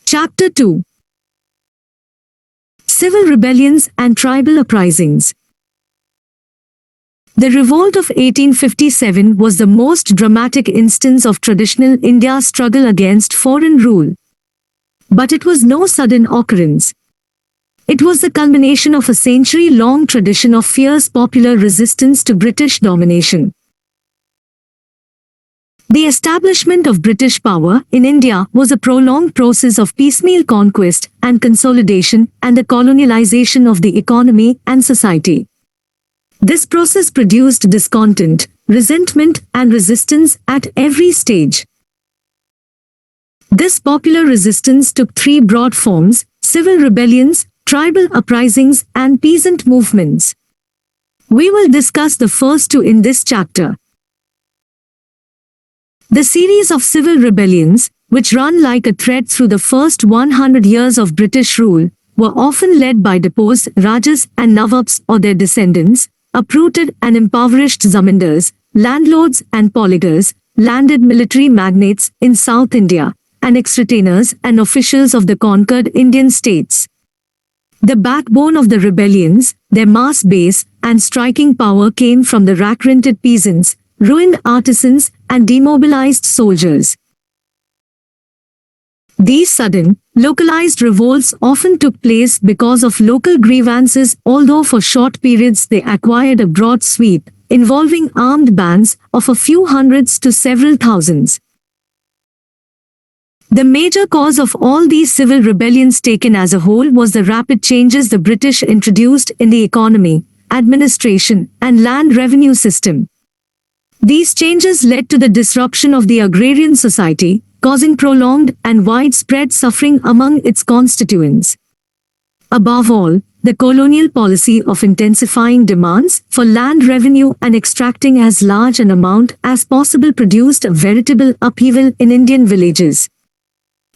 Chapter 2: Civil Rebellions and Tribal Uprisings. The revolt of 1857 was the most dramatic instance of traditional India's struggle against foreign rule. But it was no sudden occurrence. It was the culmination of a century-long tradition of fierce popular resistance to British domination. The establishment of British power in India was a prolonged process of piecemeal conquest and consolidation and the colonialization of the economy and society. This process produced discontent, resentment, and resistance at every stage. This popular resistance took three broad forms: civil rebellions, tribal uprisings, and peasant movements. We will discuss the first two in this chapter. The series of civil rebellions, which run like a thread through the first 100 years of British rule, were often led by deposed Rajas and Nawabs or their descendants, uprooted and impoverished zamindars, landlords and poligars, landed military magnates in South India, and ex-retainers and officials of the conquered Indian states. The backbone of the rebellions, their mass base, and striking power came from the rack-rented peasants, ruined artisans, and demobilized soldiers. These sudden, localized revolts often took place because of local grievances, although for short periods they acquired a broad sweep, involving armed bands of a few hundreds to several thousands. The major cause of all these civil rebellions taken as a whole was the rapid changes the British introduced in the economy, administration, and land revenue system. These changes led to the disruption of the agrarian society, causing prolonged and widespread suffering among its constituents. Above all, the colonial policy of intensifying demands for land revenue and extracting as large an amount as possible produced a veritable upheaval in Indian villages.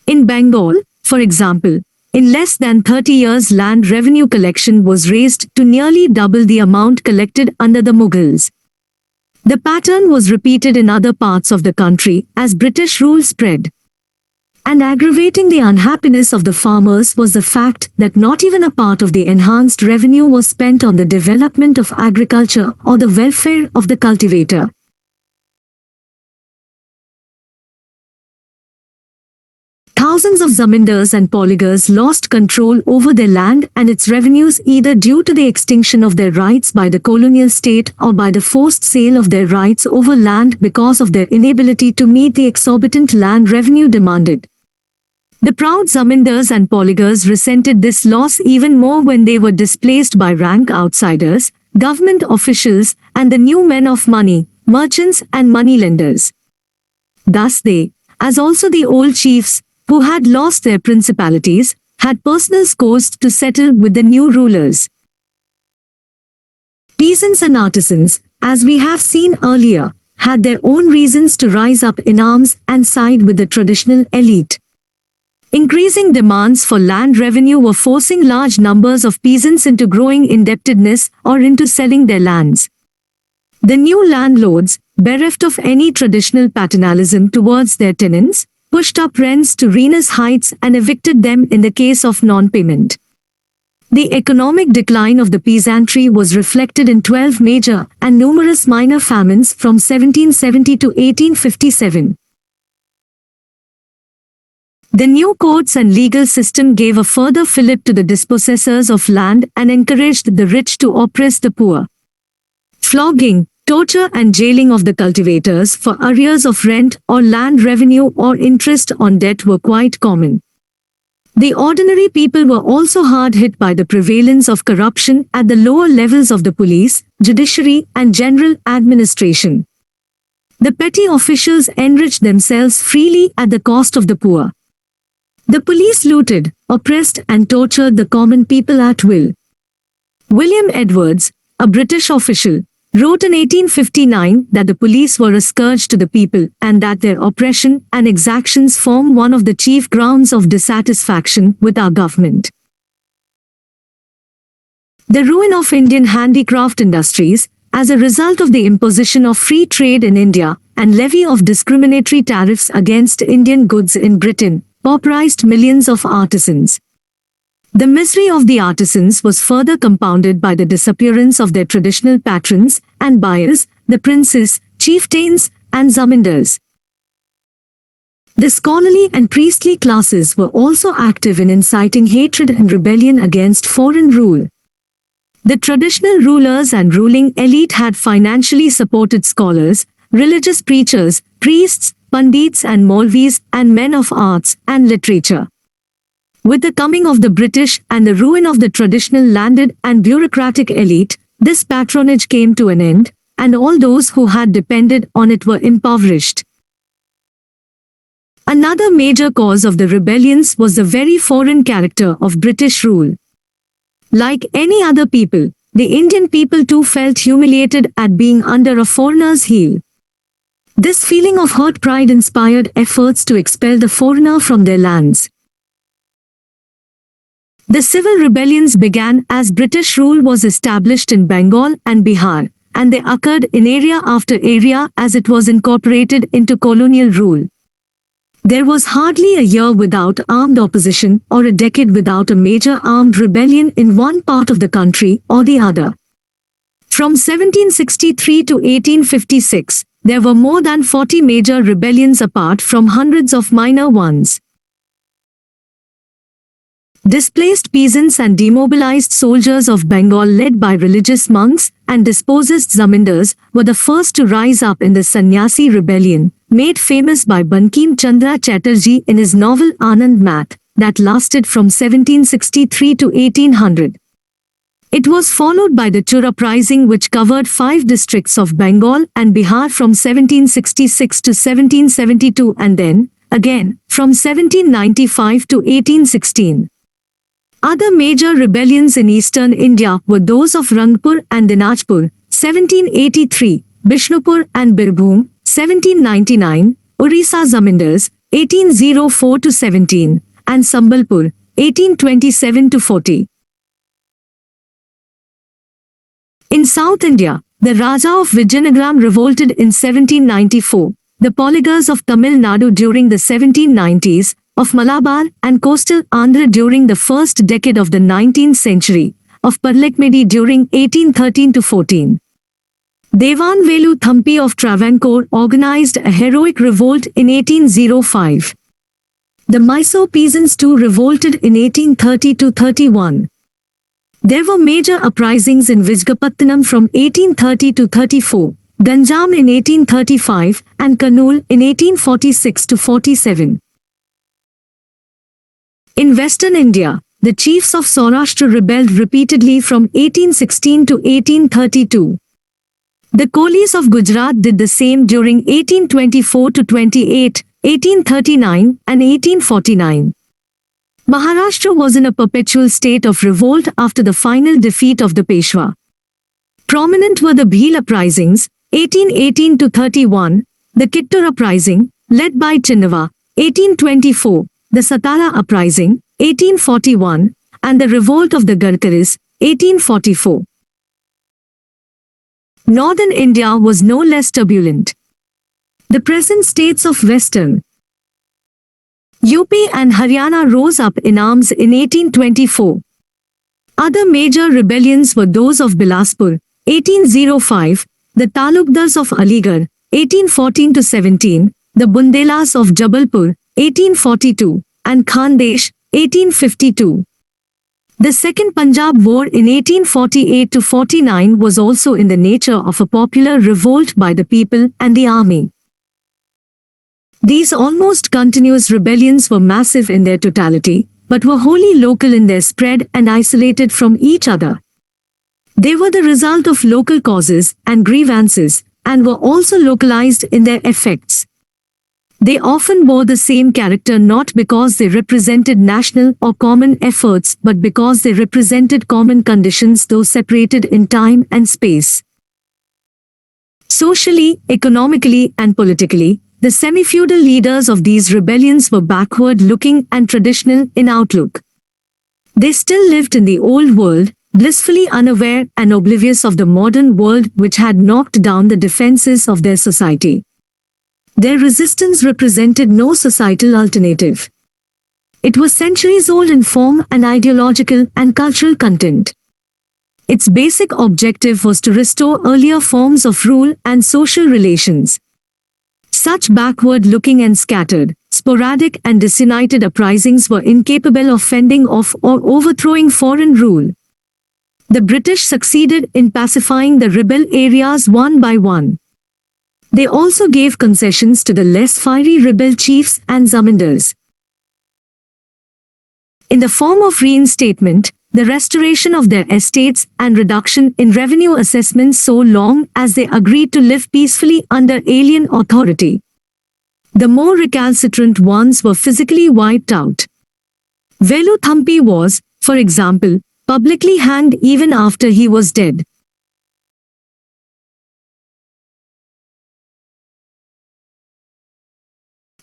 In Bengal, for example, in less than 30 years land revenue collection was raised to nearly double the amount collected under the Mughals. The pattern was repeated in other parts of the country as British rule spread. And aggravating the unhappiness of the farmers was the fact that not even a part of the enhanced revenue was spent on the development of agriculture or the welfare of the cultivator. Thousands of zamindars and poligars lost control over their land and its revenues either due to the extinction of their rights by the colonial state or by the forced sale of their rights over land because of their inability to meet the exorbitant land revenue demanded. The proud zamindars and poligars resented this loss even more when they were displaced by rank outsiders, government officials, and the new men of money, merchants and moneylenders. Thus they, as also the old chiefs, who had lost their principalities, had personal scores to settle with the new rulers. Peasants and artisans, as we have seen earlier, had their own reasons to rise up in arms and side with the traditional elite. Increasing demands for land revenue were forcing large numbers of peasants into growing indebtedness or into selling their lands. The new landlords, bereft of any traditional paternalism towards their tenants, pushed up rents to ruinous heights and evicted them in the case of non-payment. The economic decline of the peasantry was reflected in 12 major and numerous minor famines from 1770 to 1857. The new courts and legal system gave a further fillip to the dispossessors of land and encouraged the rich to oppress the poor. Flogging, torture and jailing of the cultivators for arrears of rent or land revenue or interest on debt were quite common. The ordinary people were also hard hit by the prevalence of corruption at the lower levels of the police, judiciary, and general administration. The petty officials enriched themselves freely at the cost of the poor. The police looted, oppressed, and tortured the common people at will. William Edwards, a British official, wrote in 1859 that the police were a scourge to the people and that their oppression and exactions form one of the chief grounds of dissatisfaction with our government. The ruin of Indian handicraft industries, as a result of the imposition of free trade in India and levy of discriminatory tariffs against Indian goods in Britain, pauperized millions of artisans. The misery of the artisans was further compounded by the disappearance of their traditional patrons and buyers, the princes, chieftains, and zamindars. The scholarly and priestly classes were also active in inciting hatred and rebellion against foreign rule. The traditional rulers and ruling elite had financially supported scholars, religious preachers, priests, pandits and Maulvis and men of arts and literature. With the coming of the British and the ruin of the traditional landed and bureaucratic elite, this patronage came to an end, and all those who had depended on it were impoverished. Another major cause of the rebellions was the very foreign character of British rule. Like any other people, the Indian people too felt humiliated at being under a foreigner's heel. This feeling of hurt pride inspired efforts to expel the foreigner from their lands. The civil rebellions began as British rule was established in Bengal and Bihar, and they occurred in area after area as it was incorporated into colonial rule. There was hardly a year without armed opposition or a decade without a major armed rebellion in one part of the country or the other. From 1763 to 1856, there were more than 40 major rebellions apart from hundreds of minor ones. Displaced peasants and demobilized soldiers of Bengal led by religious monks and dispossessed zamindars were the first to rise up in the Sannyasi rebellion, made famous by Bankim Chandra Chatterjee in his novel Anand Math, that lasted from 1763 to 1800. It was followed by the Chur uprising which covered 5 districts of Bengal and Bihar from 1766 to 1772 and then, again, from 1795 to 1816. Other major rebellions in eastern India were those of Rangpur and Dinajpur, 1783, Bishnupur and Birbhum, 1799, Orissa Zamindars, 1804 to 17, and Sambalpur, 1827 to 40. In South India, the Raja of Vijayanagram revolted in 1794, the Polygars of Tamil Nadu during the 1790s, of Malabar and coastal Andhra during the first decade of the 19th century, of Parlekmedi during 1813 to 14. Devan Velu Thampi of Travancore organized a heroic revolt in 1805. The Mysore peasants too revolted in 1830 to 31. There were major uprisings in Vizagapattnam from 1830 to 34, Ganjam in 1835 and Kannur in 1846 to 47. In western India, the chiefs of Saurashtra rebelled repeatedly from 1816 to 1832. The Kolis of Gujarat did the same during 1824 to 28, 1839 and 1849. Maharashtra was in a perpetual state of revolt after the final defeat of the Peshwa. Prominent were the Bhil uprisings, 1818 to 31, the Kittur uprising, led by Chinnava, 1824, the Satara uprising, 1841, and the revolt of the Gadkaris, 1844. Northern India was no less turbulent. The present states of Western UP and Haryana rose up in arms in 1824. Other major rebellions were those of Bilaspur, 1805, the Talukdars of Aligarh, 1814 to 17, the Bundelas of Jabalpur, 1842, and Khandesh, 1852. The Second Punjab War in 1848 to 49 was also in the nature of a popular revolt by the people and the army. These almost continuous rebellions were massive in their totality, but were wholly local in their spread and isolated from each other. They were the result of local causes and grievances, and were also localized in their effects. They often bore the same character not because they represented national or common efforts but because they represented common conditions though separated in time and space. Socially, economically and politically, the semi-feudal leaders of these rebellions were backward-looking and traditional in outlook. They still lived in the old world, blissfully unaware and oblivious of the modern world which had knocked down the defenses of their society. Their resistance represented no societal alternative. It was centuries old in form and ideological and cultural content. Its basic objective was to restore earlier forms of rule and social relations. Such backward-looking and scattered, sporadic and disunited uprisings were incapable of fending off or overthrowing foreign rule. The British succeeded in pacifying the rebel areas one by one. They also gave concessions to the less fiery rebel chiefs and zamindars. In the form of reinstatement, the restoration of their estates and reduction in revenue assessments so long as they agreed to live peacefully under alien authority. The more recalcitrant ones were physically wiped out. Velu Thampi was, for example, publicly hanged even after he was dead.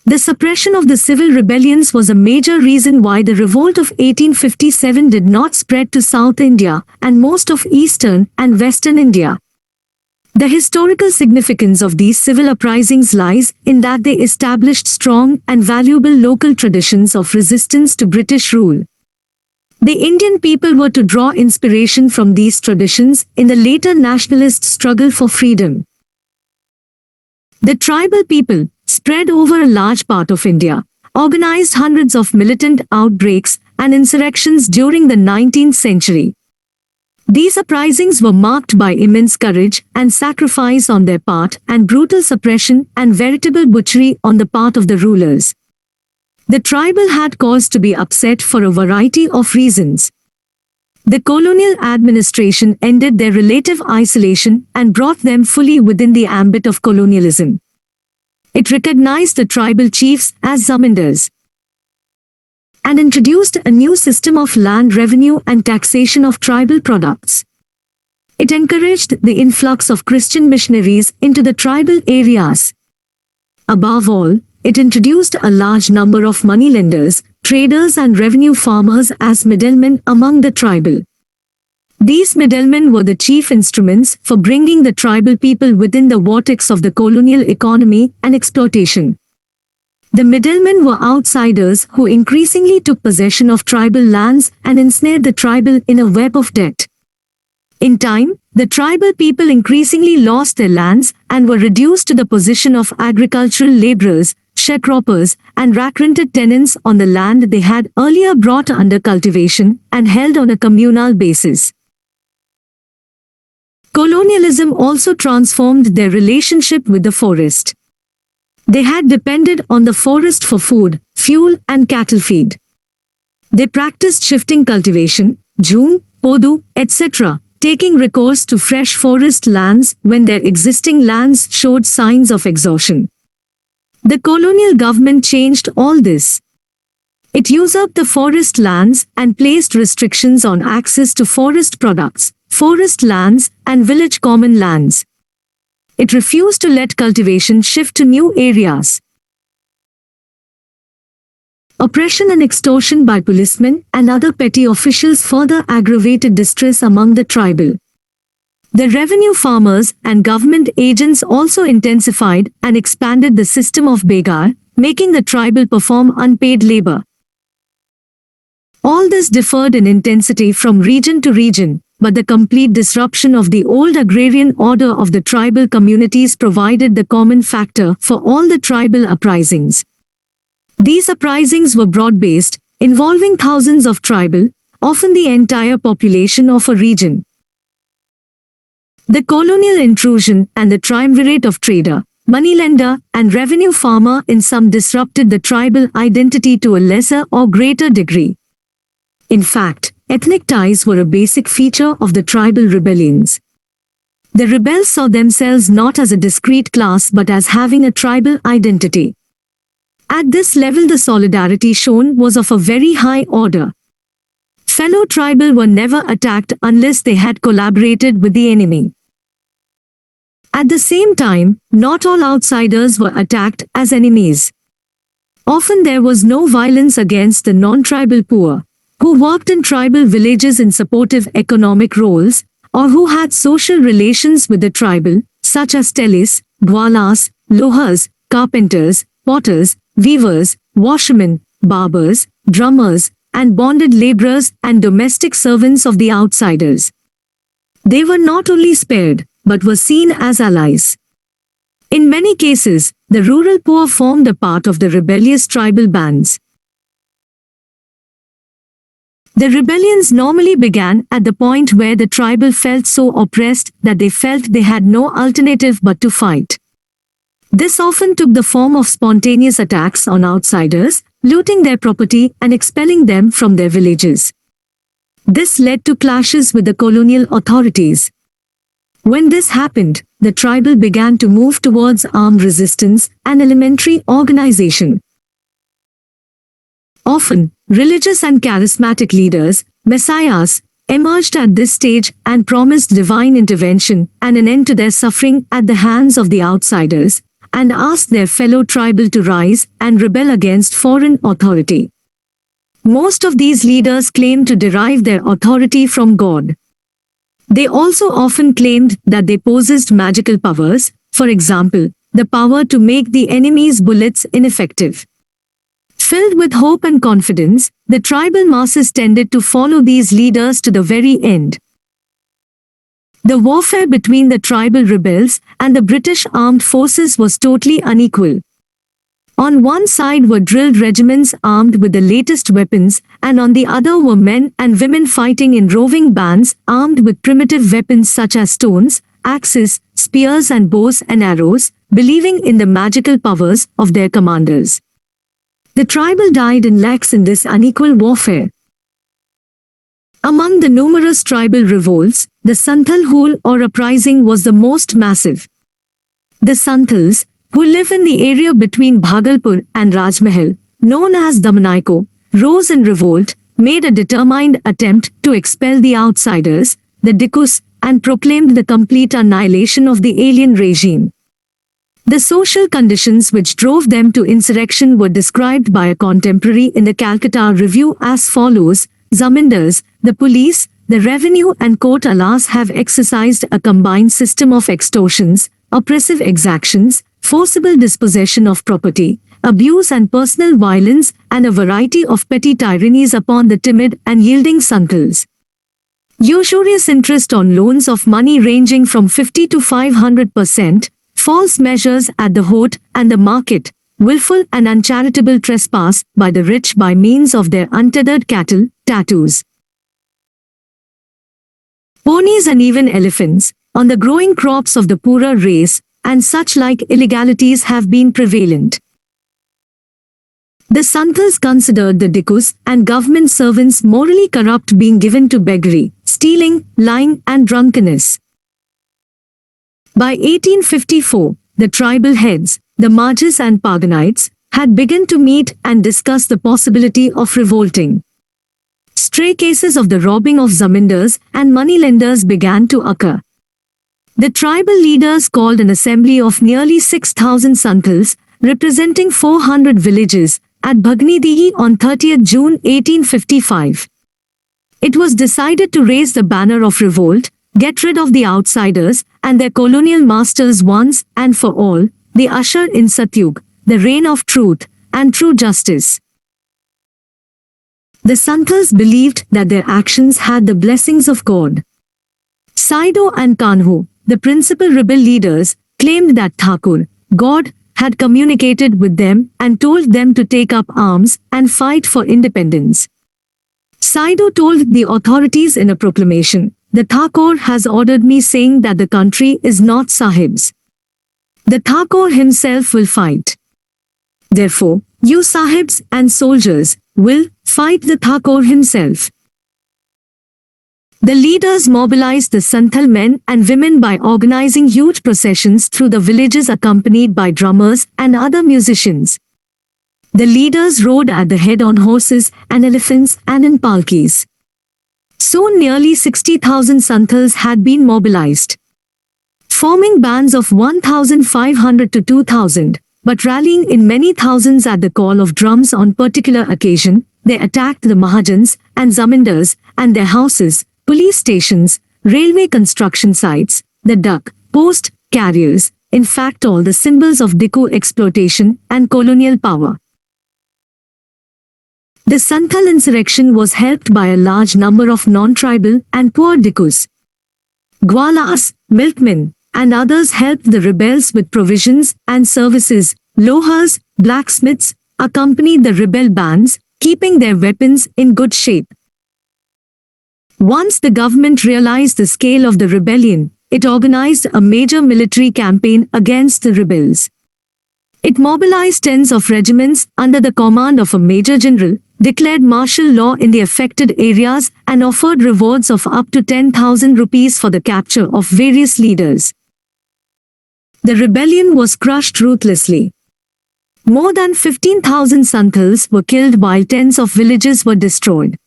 The suppression of the civil rebellions was a major reason why the revolt of 1857 did not spread to South India and most of Eastern and Western India. The historical significance of these civil uprisings lies in that they established strong and valuable local traditions of resistance to British rule. The Indian people were to draw inspiration from these traditions in the later nationalist struggle for freedom. The tribal people, spread over a large part of India, organized hundreds of militant outbreaks and insurrections during the 19th century. These uprisings were marked by immense courage and sacrifice on their part and brutal suppression and veritable butchery on the part of the rulers. The tribal had cause to be upset for a variety of reasons. The colonial administration ended their relative isolation and brought them fully within the ambit of colonialism. It recognized the tribal chiefs as zamindars and introduced a new system of land revenue and taxation of tribal products. It encouraged the influx of Christian missionaries into the tribal areas. Above all, it introduced a large number of moneylenders, traders and revenue farmers as middlemen among the tribal. These middlemen were the chief instruments for bringing the tribal people within the vortex of the colonial economy and exploitation. The middlemen were outsiders who increasingly took possession of tribal lands and ensnared the tribal in a web of debt. In time, the tribal people increasingly lost their lands and were reduced to the position of agricultural laborers, sharecroppers, and rack-rented tenants on the land they had earlier brought under cultivation and held on a communal basis. Colonialism also transformed their relationship with the forest. They had depended on the forest for food, fuel, and cattle feed. They practiced shifting cultivation, june, podu, etc., taking recourse to fresh forest lands when their existing lands showed signs of exhaustion. The colonial government changed all this. It usurped the forest lands and placed restrictions on access to forest products, forest lands, and village common lands. It refused to let cultivation shift to new areas. Oppression and extortion by policemen and other petty officials further aggravated distress among the tribal. The revenue farmers and government agents also intensified and expanded the system of begar, making the tribal perform unpaid labor. All this differed in intensity from region to region, but the complete disruption of the old agrarian order of the tribal communities provided the common factor for all the tribal uprisings. These uprisings were broad-based, involving thousands of tribal, often the entire population of a region. The colonial intrusion and the triumvirate of trader, moneylender, and revenue farmer in some disrupted the tribal identity to a lesser or greater degree. In fact, ethnic ties were a basic feature of the tribal rebellions. The rebels saw themselves not as a discrete class but as having a tribal identity. At this level, the solidarity shown was of a very high order. Fellow tribal were never attacked unless they had collaborated with the enemy. At the same time, not all outsiders were attacked as enemies. Often there was no violence against the non-tribal poor, who worked in tribal villages in supportive economic roles, or who had social relations with the tribal, such as telis, gwalas, lohas, carpenters, potters, weavers, washermen, barbers, drummers, and bonded laborers and domestic servants of the outsiders. They were not only spared, but were seen as allies. In many cases, the rural poor formed a part of the rebellious tribal bands. The rebellions normally began at the point where the tribal felt so oppressed that they felt they had no alternative but to fight. This often took the form of spontaneous attacks on outsiders, looting their property and expelling them from their villages. This led to clashes with the colonial authorities. When this happened, the tribal began to move towards armed resistance and elementary organization. Often, religious and charismatic leaders, messiahs, emerged at this stage and promised divine intervention and an end to their suffering at the hands of the outsiders, and asked their fellow tribal to rise and rebel against foreign authority. Most of these leaders claimed to derive their authority from God. They also often claimed that they possessed magical powers, for example, the power to make the enemy's bullets ineffective. Filled with hope and confidence, the tribal masses tended to follow these leaders to the very end. The warfare between the tribal rebels and the British armed forces was totally unequal. On one side were drilled regiments armed with the latest weapons, and on the other were men and women fighting in roving bands armed with primitive weapons such as stones, axes, spears and bows and arrows, believing in the magical powers of their commanders. The tribal died in lakhs in this unequal warfare. Among the numerous tribal revolts, the Santhal Hul or uprising was the most massive. The Santhals, who live in the area between Bhagalpur and Rajmahal, known as Damanaiko, rose in revolt, made a determined attempt to expel the outsiders, the Dikus, and proclaimed the complete annihilation of the alien regime. The social conditions which drove them to insurrection were described by a contemporary in the Calcutta Review as follows: Zamindars, the police, the revenue and court alas have exercised a combined system of extortions, oppressive exactions, forcible dispossession of property, abuse and personal violence, and a variety of petty tyrannies upon the timid and yielding Santhals. Usurious interest on loans of money ranging from 50 to 500%, false measures at the Haute and the market, willful and uncharitable trespass by the rich by means of their untethered cattle, tattoos, ponies and even elephants, on the growing crops of the poorer race, and such like illegalities have been prevalent. The Santhals considered the Dikus and government servants morally corrupt, being given to beggary, stealing, lying and drunkenness. By 1854, the tribal heads, the Majhis and Paganites, had begun to meet and discuss the possibility of revolting. Stray cases of the robbing of zamindars and moneylenders began to occur. The tribal leaders called an assembly of nearly 6,000 Santhals, representing 400 villages, at Bhagnidigi on 30th June 1855. It was decided to raise the banner of revolt, get rid of the outsiders and their colonial masters once and for all, they ushered in Satyug, the reign of truth and true justice. The Santhals believed that their actions had the blessings of God. Saido and Kanhu, the principal rebel leaders, claimed that Thakur, God, had communicated with them and told them to take up arms and fight for independence. Saido told the authorities in a proclamation, "The Thakur has ordered me, saying that the country is not Sahib's. The Thakur himself will fight. Therefore, you Sahibs and soldiers will fight the Thakur himself." The leaders mobilized the Santhal men and women by organizing huge processions through the villages accompanied by drummers and other musicians. The leaders rode at the head on horses and elephants and in palkis. Soon nearly 60,000 Santhals had been mobilized, forming bands of 1,500 to 2,000, but rallying in many thousands at the call of drums on particular occasion. They attacked the Mahajans and Zamindars and their houses, police stations, railway construction sites, the duck, post, carriers, in fact all the symbols of Diku exploitation and colonial power. The Santhal insurrection was helped by a large number of non-tribal and poor Dikus. Gwalas, milkmen, and others helped the rebels with provisions and services. Lohars, blacksmiths, accompanied the rebel bands, keeping their weapons in good shape. Once the government realized the scale of the rebellion, it organized a major military campaign against the rebels. It mobilized tens of regiments under the command of a major general, declared martial law in the affected areas, and offered rewards of up to 10,000 rupees for the capture of various leaders. The rebellion was crushed ruthlessly. More than 15,000 Santhals were killed while tens of villages were destroyed.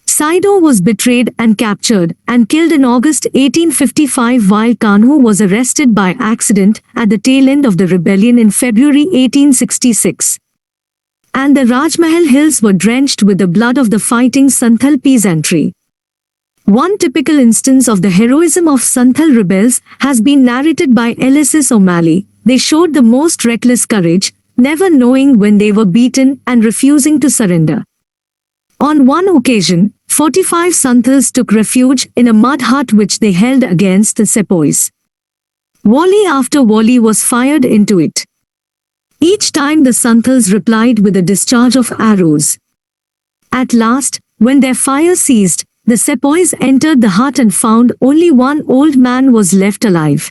Saido was betrayed and captured and killed in August 1855 while Kanhu was arrested by accident at the tail end of the rebellion in February 1866. And the Rajmahal hills were drenched with the blood of the fighting Santhal peasantry. One typical instance of the heroism of Santhal rebels has been narrated by L.S.S. O'Malley. They showed the most reckless courage, never knowing when they were beaten and refusing to surrender. On one occasion, 45 Santhals took refuge in a mud hut which they held against the sepoys. Volley after volley was fired into it. Each time the Santhals replied with a discharge of arrows. At last, when their fire ceased, the sepoys entered the hut and found only one old man was left alive.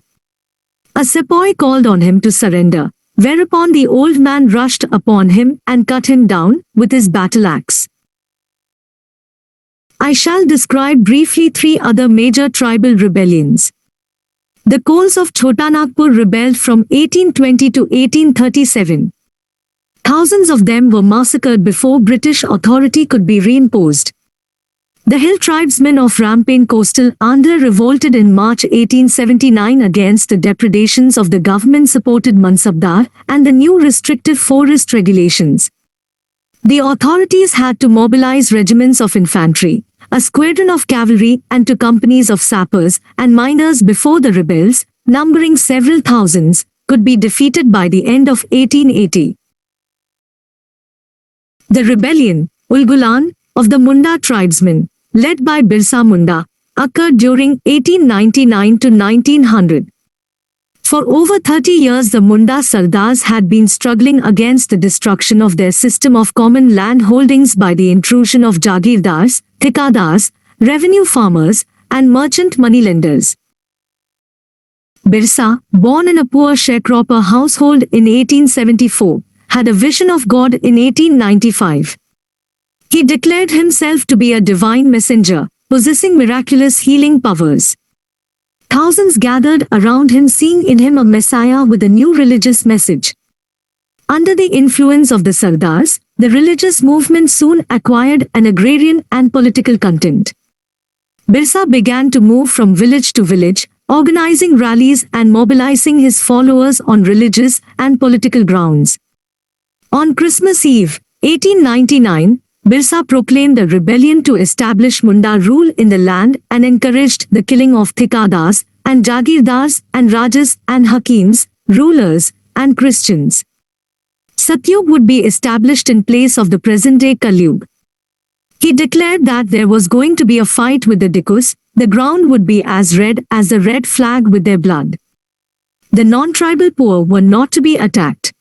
A sepoy called on him to surrender, whereupon the old man rushed upon him and cut him down with his battle axe. I shall describe briefly three other major tribal rebellions. The Kols of Chotanagpur rebelled from 1820 to 1837. Thousands of them were massacred before British authority could be reimposed. The hill tribesmen of Rampane coastal Andhra revolted in March 1879 against the depredations of the government-supported Mansabdar and the new restrictive forest regulations. The authorities had to mobilize regiments of infantry, a squadron of cavalry and 2 companies of sappers and miners before the rebels, numbering several thousands, could be defeated by the end of 1880. The rebellion, Ulgulan, of the Munda tribesmen, led by Birsa Munda, occurred during 1899 to 1900. For over 30 years the Munda Sardars had been struggling against the destruction of their system of common land holdings by the intrusion of Jagirdars, Thikadars, revenue farmers, and merchant moneylenders. Birsa, born in a poor sharecropper household in 1874, had a vision of God in 1895. He declared himself to be a divine messenger, possessing miraculous healing powers. Thousands gathered around him, seeing in him a messiah with a new religious message. Under the influence of the Sardars, the religious movement soon acquired an agrarian and political content. Birsa began to move from village to village, organizing rallies and mobilizing his followers on religious and political grounds. On Christmas Eve, 1899, Birsa proclaimed a rebellion to establish Munda rule in the land and encouraged the killing of Thikadars and Jagirdars and Rajas and Hakims, rulers, and Christians. Satyug would be established in place of the present-day Kalyug. He declared that there was going to be a fight with the Dikus, the ground would be as red as the red flag with their blood. The non-tribal poor were not to be attacked.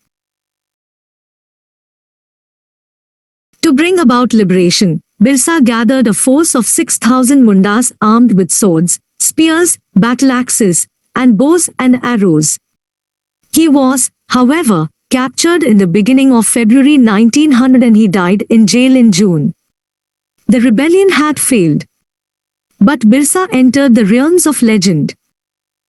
To bring about liberation, Birsa gathered a force of 6,000 Mundas armed with swords, spears, battle axes, and bows and arrows. He was, however, captured in the beginning of February 1900 and he died in jail in June. The rebellion had failed. But Birsa entered the realms of legend.